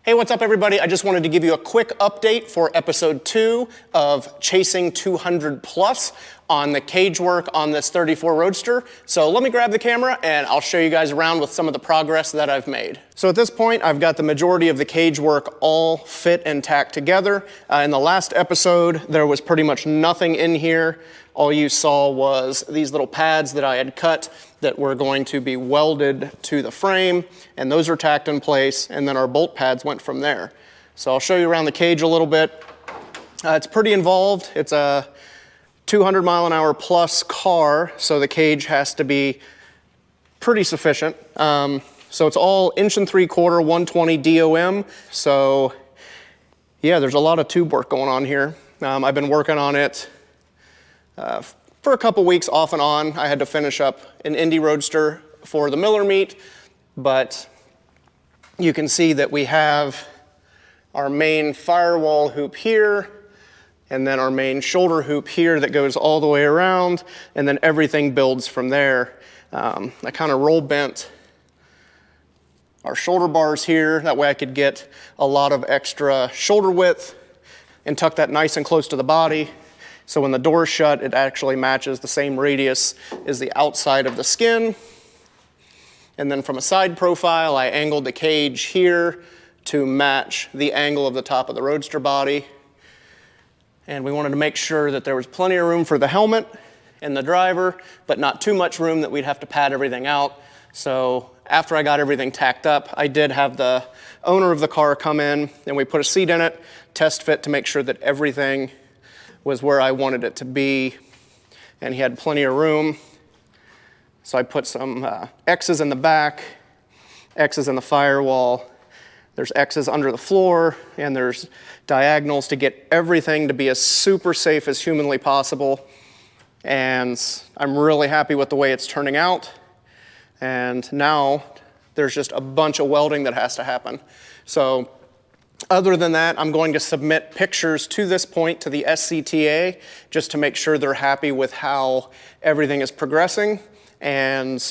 Hey, what's up everybody? I just wanted to give you a quick update for episode 2 of Chasing 200 Plus on the cage work on this 34 Roadster. So let me grab the camera and I'll show you guys around with some of the progress that I've made. So at this point, I've got the majority of the cage work all fit and tacked together. In the last episode, there was pretty much nothing in here. All you saw was these little pads that I had cut that were going to be welded to the frame, and those are tacked in place, and then our bolt pads went from there. So I'll show you around the cage a little bit. It's pretty involved. It's a 200 mile an hour plus car, so the cage has to be pretty sufficient. So it's all 1.75" 120 DOM. So yeah, there's a lot of tube work going on here. I've been working on it for a couple weeks off and on. I had to finish up an Indy Roadster for the Miller meet, but you can see that we have our main firewall hoop here, and then our main shoulder hoop here that goes all the way around, and then everything builds from there. I kind of roll bent our shoulder bars here, that way I could get a lot of extra shoulder width and tuck that nice and close to the body. So when the door's shut, it actually matches the same radius as the outside of the skin. And then from a side profile, I angled the cage here to match the angle of the top of the Roadster body. And we wanted to make sure that there was plenty of room for the helmet and the driver, but not too much room that we'd have to pad everything out. So after I got everything tacked up, I did have the owner of the car come in, and we put a seat in it, test fit to make sure that everything was where I wanted it to be, and he had plenty of room. So I put some X's in the back, X's in the firewall, there's X's under the floor, and there's diagonals to get everything to be as super safe as humanly possible. And I'm really happy with the way it's turning out. And now there's just a bunch of welding that has to happen. So other than that, I'm going to submit pictures to this point to the SCTA just to make sure they're happy with how everything is progressing. And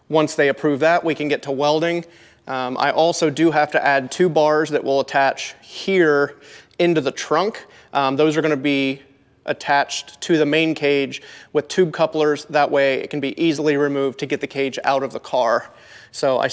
once they approve that, we can get to welding. I also do have to add 2 bars that will attach here into the trunk. Those are going to be attached to the main cage with tube couplers. That way it can be easily removed to get the cage out of the car. So I